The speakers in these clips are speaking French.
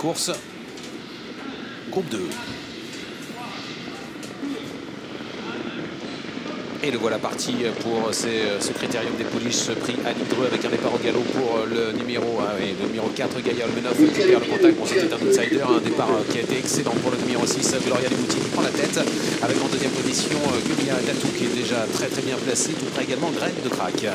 course. Groupe 2. Et le voilà parti pour ce critérium des pouliches pris à l'hydreux avec un départ au galop pour le numéro 4, Gaïa Olmenov qui perd le contact. Bon, c'était un outsider, un départ qui a été excellent pour le numéro 6, Gloria Desboutiers qui prend la tête avec en deuxième position Gunia Datou qui est déjà très bien placé, tout près également Graine de Crack.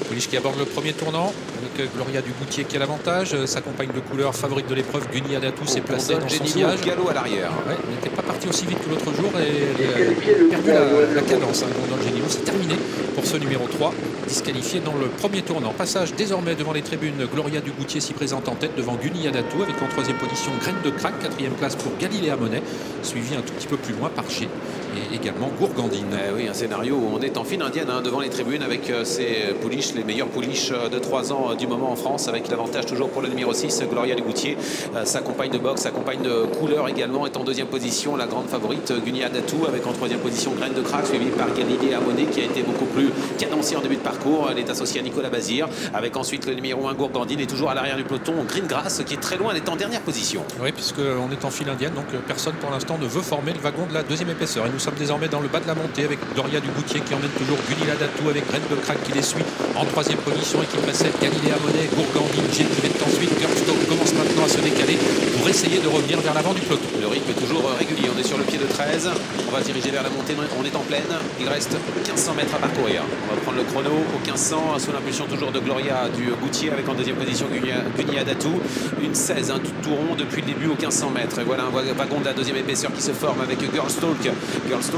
Pouliche qui aborde le premier tournant avec Gloria Desboutiers qui a l'avantage. Sa compagne de couleur favorite de l'épreuve, Gunia Datou, s'est placée dans son sillage. Galop à l'arrière. Ouais, elle n'était pas partie aussi vite que l'autre jour et elle a perdu la cadence. Gondol Genilou, c'est terminé pour ce numéro 3, disqualifié dans le premier tournant. Passage désormais devant les tribunes, Gloria Desboutiers s'y présente en tête devant Gunia Datou avec en troisième position Graine de Crack, quatrième place pour Galiléa Monet, suivi un tout petit peu plus loin par G et également Gourgandine. Oui, un scénario où on est en file indienne devant les tribunes avec ces pouliches, les meilleurs pouliches de 3 ans du moment en France, avec l'avantage toujours pour le numéro 6, Gloria Desboutiers. Sa compagne de boxe, sa compagne de couleur également est en deuxième position, la grande favorite Gunia Datou avec en troisième position Graine de Crack, suivi par Galiléa Monet qui a été beaucoup plus cadencé en début de parcours. Elle est associée à Nicolas Bazir avec ensuite le numéro 1 Gourgandine et toujours à l'arrière du peloton Green Grass qui est très loin, elle est en dernière position. Oui, puisqu'on est en file indienne, donc personne pour l'instant ne veut former le wagon de la deuxième épaisseur. Et nous sommes désormais dans le bas de la montée avec Gloria Desboutiers qui emmène toujours Gunia Datou avec Graine de Crack qui les suit en troisième position et qui précède Galiléa Monet, Gourgandine, G qui est ensuite. Girlstock commence maintenant à se décaler pour essayer de revenir vers l'avant du peloton. Le rythme est toujours régulier, on est sur le pied de 13, on va se diriger vers la montée, on est en pleine, il reste 1500 mètres à parcourir. On va prendre le chrono au 1500 sous l'impulsion toujours de Gloria Desboutiers avec en deuxième position Gunia Datou, une 16, un tout rond depuis le début au 1500 mètres. Et voilà un wagon de la deuxième épaisseur qui se forme avec Girlstock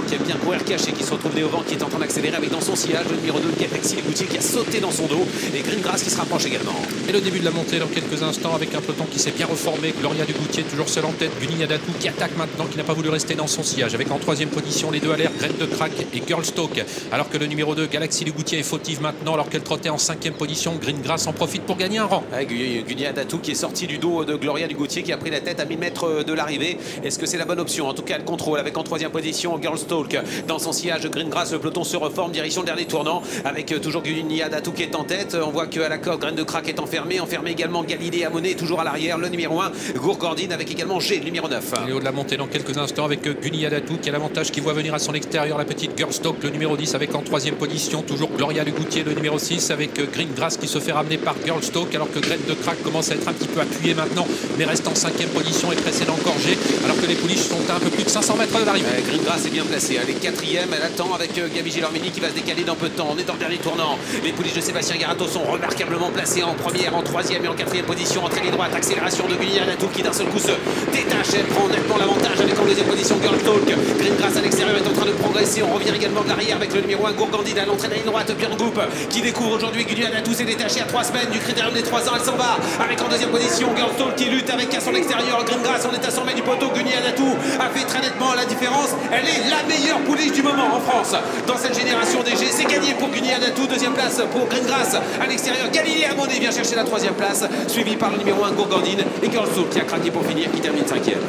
qui aime bien courir caché, qui se retrouve au vent, qui est en train d'accélérer avec dans son sillage le numéro 2 Galaxy Desboutiers qui a sauté dans son dos et Green Grass qui se rapproche également. Et le début de la montée dans quelques instants avec un peloton qui s'est bien reformé. Gloria Desboutiers toujours seule en tête, Gunia Datou qui attaque maintenant, qui n'a pas voulu rester dans son sillage avec en troisième position les deux à l'air, Graine de Crack et Girlstock, alors que le numéro 2 Galaxy Desboutiers est fautive maintenant alors qu'elle trottait en cinquième position. Green Grass en profite pour gagner un rang. Gunia Datou qui est sorti du dos de Gloria Desboutiers qui a pris la tête à 1000 mètres de l'arrivée. Est-ce que c'est la bonne option? En tout cas, elle contrôle avec en troisième position Girlstock dans son sillage. Green Grass, le peloton se reforme direction le dernier tournant avec toujours Gunia Datou qui est en tête. On voit qu'à la corde, Graine de Crack est enfermé également Galiléa Monet toujours à l'arrière, le numéro 1 Gourgandine avec également G, le numéro 9. Et au de la montée dans quelques instants avec Gunia Datou qui a l'avantage, qui voit venir à son extérieur la petite Girlstock, le numéro 10 avec en troisième position toujours Gloria Desboutiers, le numéro 6 avec Green Grass qui se fait ramener par Girlstock alors que Graine de Crack commence à être un petit peu appuyé maintenant mais reste en cinquième position et précède encore G alors que les pouliches sont à un peu plus de 500 mètres de l'arrivée. Green Grass est bien placée, elle est quatrième, elle attend avec Gabi Gilormini qui va se décaler dans peu de temps. On est dans le dernier tournant, les pouliches de Sébastien Garato sont remarquablement placées en première, en troisième et en quatrième position, entrée ligne droite, accélération de Gunia Datou qui d'un seul coup se détache, elle prend nettement l'avantage avec en deuxième position Girlstock. Green Grass à l'extérieur est en train de progresser, on revient également de l'arrière avec le numéro 1 Gourgandine à l'entrée de la ligne droite, Björn Goop qui découvre aujourd'hui Gunia Datou s'est détaché à 3 semaines du critérium des 3 ans, elle s'en va avec en deuxième position Girlstock qui lutte avec à son extérieur Green Grass, on est à 100 mètres du poteau. Gunia Datou a fait très nettement la différence, elle est la meilleure pouliche du moment en France dans cette génération DG, c'est gagné pour Gunia Datou, deuxième place pour Green Grass à l'extérieur. Galiléa Monet vient chercher la troisième place, suivi par le numéro 1 Gourgandine et Girlstock qui a craqué pour finir, qui termine cinquième.